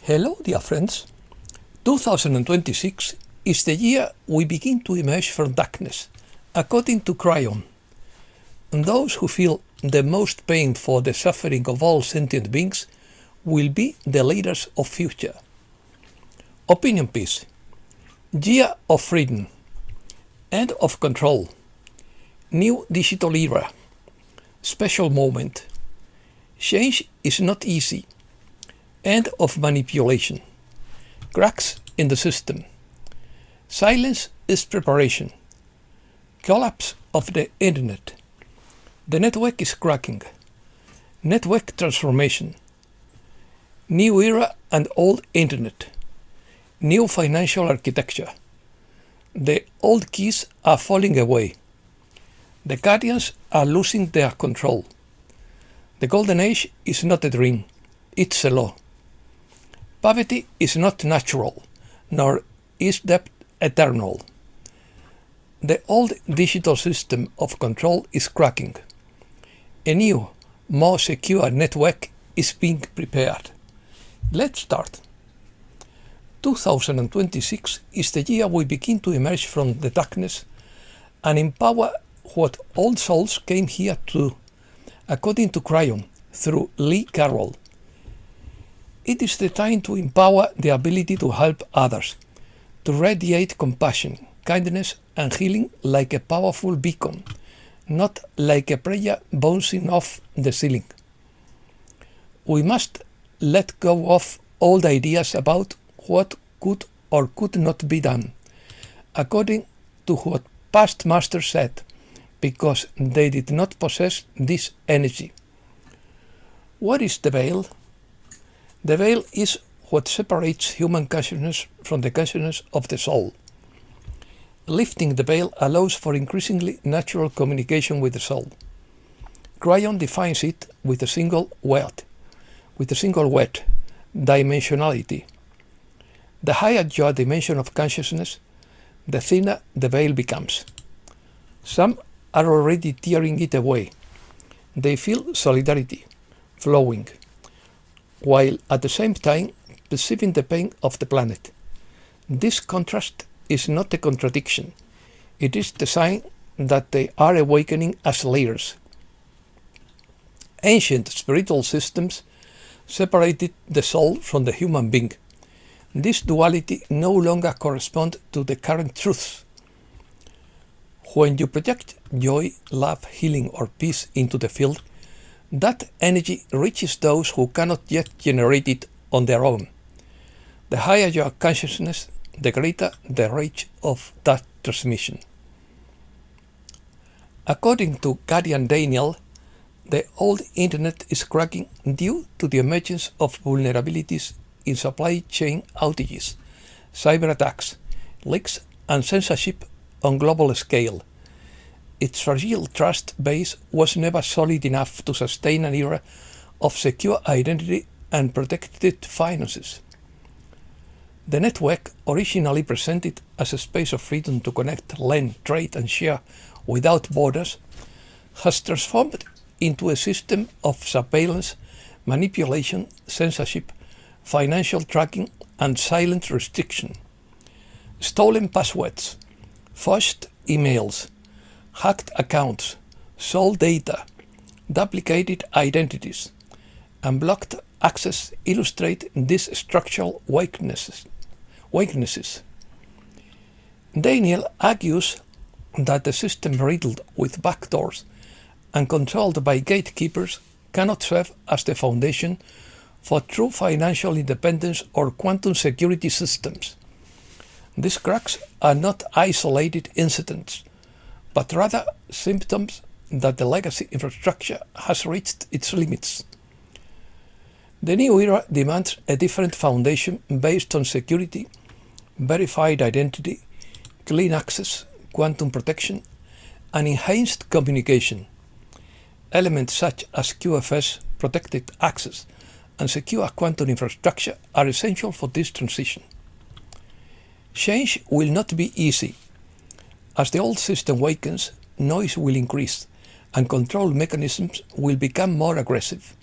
Hello, dear friends. 2026 is the year we begin to emerge from darkness, according to Cryon. And those who feel the most pain for the suffering of all sentient beings will be the leaders of future. Opinion piece. Year of freedom. End of control. New digital era. Special moment. Change is not easy. End of manipulation. Cracks in the system. Silence is preparation. Collapse of the internet. The network is cracking. Network transformation. New era and old internet. New financial architecture. The old keys are falling away. The guardians are losing their control. The golden age is not a dream, it's a law. Poverty is not natural, nor is debt eternal. The old digital system of control is cracking. A new, more secure network is being prepared. Let's start. 2026 is the year we begin to emerge from the darkness and empower what old souls came here to, according to Cryon, through Lee Carroll. It is the time to empower the ability to help others, to radiate compassion, kindness, and healing like a powerful beacon, not like a prayer bouncing off the ceiling. We must let go of old ideas about what could or could not be done, according to what past masters said, because they did not possess this energy. What is the veil? The veil is what separates human consciousness from the consciousness of the soul. Lifting the veil allows for increasingly natural communication with the soul. Cryon defines it with a single word, dimensionality. The higher your dimension of consciousness, the thinner the veil becomes. Some are already tearing it away. They feel solidarity flowing, while at the same time perceiving the pain of the planet. This contrast is not a contradiction. It is the sign that they are awakening as leaders. Ancient spiritual systems separated the soul from the human being. This duality no longer corresponds to the current truths. When you project joy, love, healing, or peace into the field, that energy reaches those who cannot yet generate it on their own. The higher your consciousness, the greater the reach of that transmission. According to Guardian Daniel, the old internet is cracking due to the emergence of vulnerabilities in supply chain outages, cyber attacks, leaks, and censorship on global scale. Its fragile trust base was never solid enough to sustain an era of secure identity and protected finances. The network, originally presented as a space of freedom to connect, lend, trade, and share without borders, has transformed into a system of surveillance, manipulation, censorship, financial tracking, and silent restriction. Stolen passwords, forged emails, hacked accounts, sold data, duplicated identities, and blocked access illustrate these structural weaknesses. Daniel argues that the system riddled with backdoors and controlled by gatekeepers cannot serve as the foundation for true financial independence or quantum security systems. These cracks are not isolated incidents, but rather symptoms that the legacy infrastructure has reached its limits. The new era demands a different foundation based on security, verified identity, clean access, quantum protection, and enhanced communication. Elements such as QFS, protected access, and secure quantum infrastructure are essential for this transition. Change will not be easy. As the old system wakens, noise will increase, and control mechanisms will become more aggressive.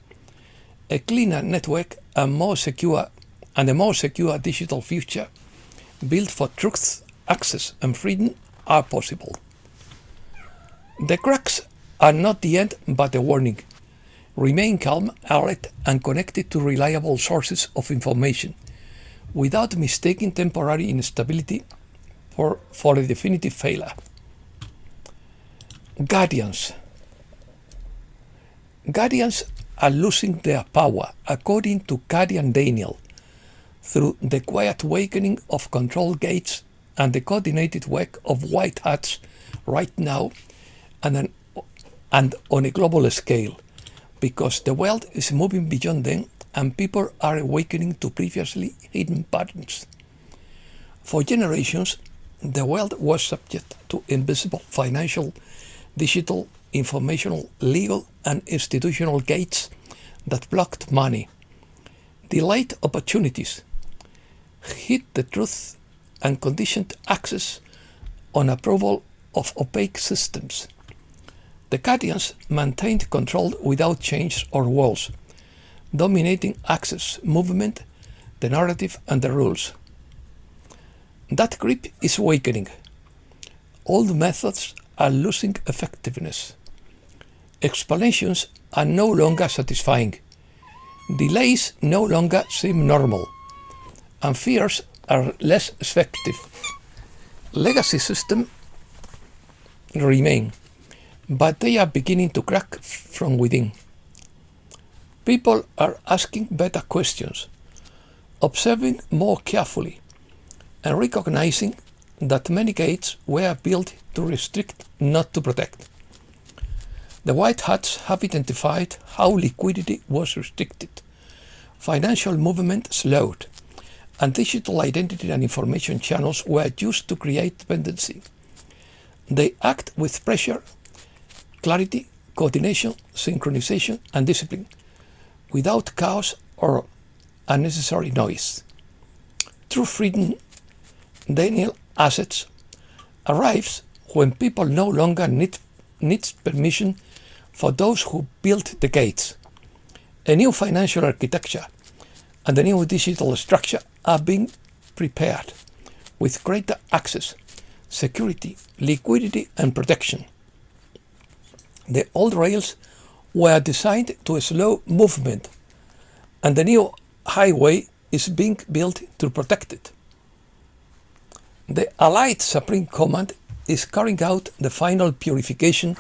A cleaner network and more secure and a more secure digital future built for truth, access, and freedom are possible. The cracks are not the end but a warning. Remain calm, alert, and connected to reliable sources of information, without mistaking temporary instability for a definitive failure. Guardians. Guardians are losing their power, according to Guardian Daniel, through the quiet awakening of control gates and the coordinated work of white hats right now and on a global scale, because the world is moving beyond them and people are awakening to previously hidden patterns. For generations, the world was subject to invisible financial, digital, informational, legal, and institutional gates that blocked money, delayed opportunities, hid the truth, and conditioned access on approval of opaque systems. The Guardians maintained control without change or walls, dominating access, movement, the narrative, and the rules. That grip is awakening. Old methods are losing effectiveness. Explanations are no longer satisfying. Delays no longer seem normal, and fears are less effective. Legacy systems remain, but they are beginning to crack from within. People are asking better questions, observing more carefully, and recognizing that many gates were built to restrict, not to protect. The white hats have identified how liquidity was restricted, financial movement slowed, and digital identity and information channels were used to create dependency. They act with pressure, clarity, coordination, synchronization, and discipline, without chaos or unnecessary noise. True freedom, Daniel assets, arrives when people no longer need permission for those who built the gates. A new financial architecture and a new digital structure are being prepared with greater access, security, liquidity, and protection. The old rails were designed to slow movement, and the new highway is being built to protect it. The Allied Supreme Command is carrying out the final purification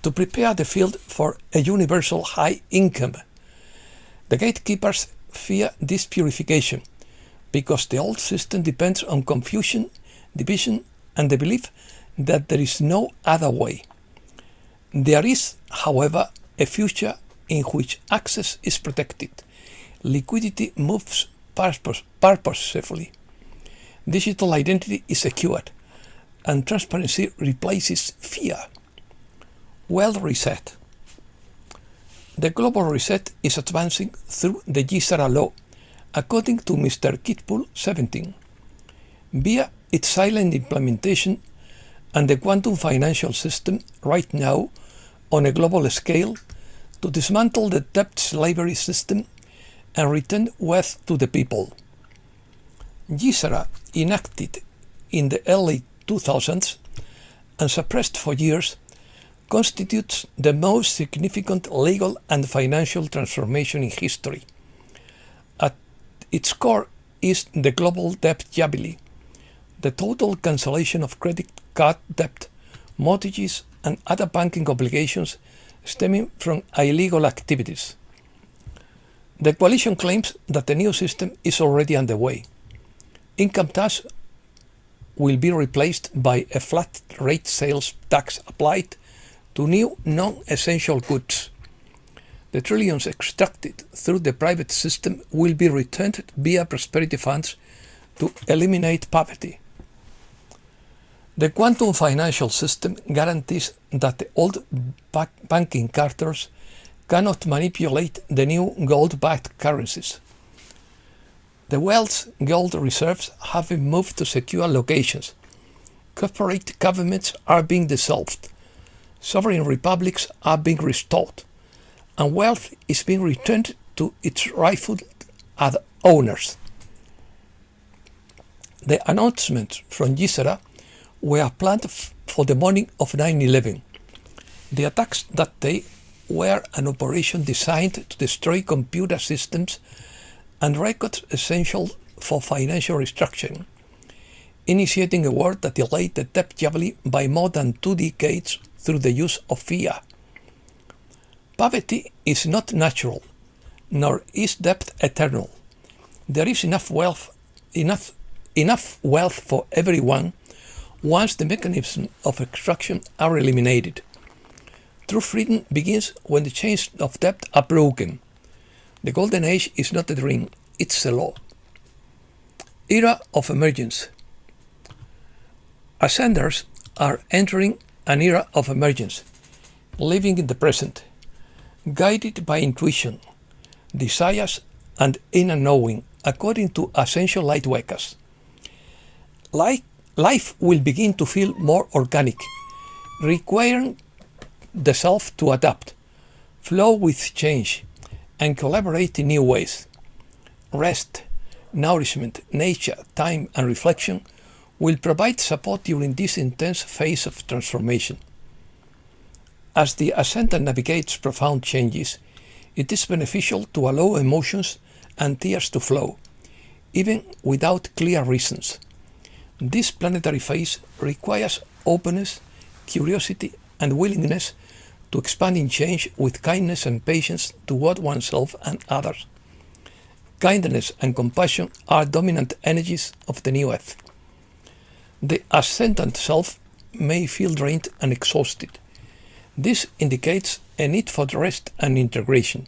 to prepare the field for a universal high income. The gatekeepers fear this purification because the old system depends on confusion, division, and the belief that there is no other way. There is, however, a future in which access is protected, liquidity moves purposefully, digital identity is secured, and transparency replaces fear. World reset. The global reset is advancing through the GSARA law, according to Mr. Kitbull 17, via its silent implementation and the quantum financial system right now on a global scale to dismantle the debt slavery system and return wealth to the people. GSARA, enacted in the early 2000s and suppressed for years, constitutes the most significant legal and financial transformation in history. At its core is the global debt jubilee, the total cancellation of credit card debt, mortgages, and other banking obligations stemming from illegal activities. The coalition claims that the new system is already underway. Income tax will be replaced by a flat rate sales tax applied to new non-essential goods. The trillions extracted through the private system will be returned via prosperity funds to eliminate poverty. The quantum financial system guarantees that the old banking carters cannot manipulate the new gold-backed currencies. The world's gold reserves have been moved to secure locations. Corporate governments are being dissolved. Sovereign republics are being restored. And wealth is being returned to its rightful owners. The announcements from Gisela were planned for the morning of 9/11. The attacks that day were an operation designed to destroy computer systems and records essential for financial restructuring, initiating a war that delayed the debt jubilee by more than 2 decades through the use of fear. Poverty is not natural, nor is debt eternal. There is enough wealth for everyone once the mechanisms of extraction are eliminated. True freedom begins when the chains of debt are broken. The golden age is not a dream, it's a law. Era of emergence. Ascenders are entering an era of emergence, living in the present, guided by intuition, desires, and inner knowing, according to Ascension Lightworkers. Life will begin to feel more organic, requiring the self to adapt, flow with change, and collaborate in new ways. Rest, nourishment, nature, time, and reflection will provide support during this intense phase of transformation. As the Ascendant navigates profound changes, it is beneficial to allow emotions and tears to flow, even without clear reasons. This planetary phase requires openness, curiosity, and willingness to expand in change with kindness and patience toward oneself and others. Kindness and compassion are dominant energies of the new earth. The ascendant self may feel drained and exhausted. This indicates a need for rest and integration.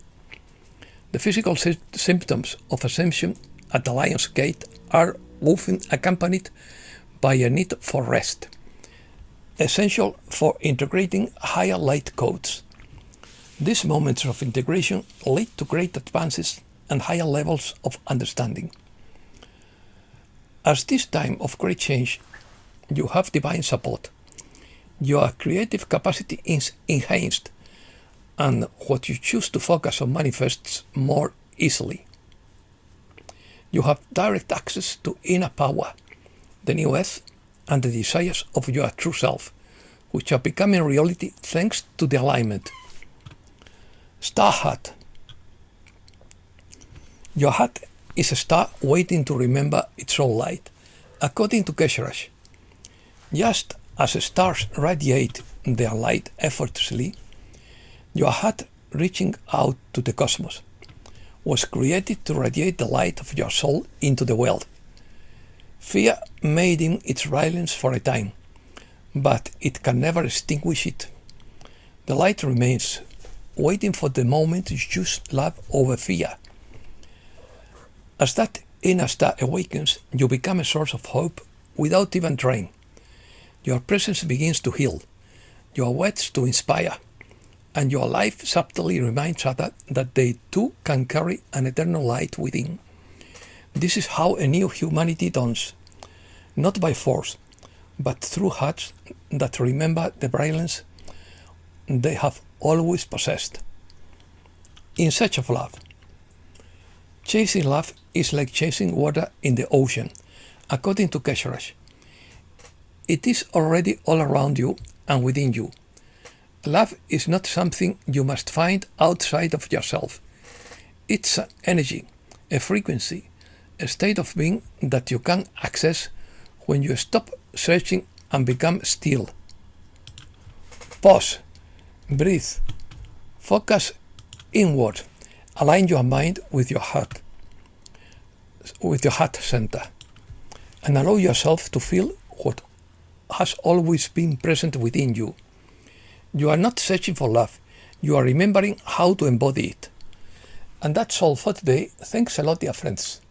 The physical symptoms of Ascension at the Lion's Gate are often accompanied by a need for rest, essential for integrating higher light codes. These moments of integration lead to great advances and higher levels of understanding. At this time of great change, you have divine support. Your creative capacity is enhanced, and what you choose to focus on manifests more easily. You have direct access to inner power, the new earth, and the desires of your true self, which are becoming reality thanks to the alignment. Star Heart. Your heart is a star waiting to remember its own light, according to Keshe. Just as stars radiate their light effortlessly, your heart, reaching out to the cosmos, was created to radiate the light of your soul into the world. Fear may dim its brilliance for a time, but it can never extinguish it. The light remains, waiting for the moment to choose love over fear. As that inner star awakens, you become a source of hope without even trying. Your presence begins to heal, your words to inspire, and your life subtly reminds others that they too can carry an eternal light within. This is how a new humanity dawns, not by force, but through hearts that remember the brilliance they have always possessed. In search of love. Chasing love is like chasing water in the ocean, according to Keshe. It is already all around you and within you. Love is not something you must find outside of yourself. It's an energy, a frequency, a state of being that you can access when you stop searching and become still. Pause, breathe, focus inward, align your mind with your heart center, and allow yourself to feel what has always been present within you. You are not searching for love, you are remembering how to embody it. And that's all for today. Thanks a lot, dear friends.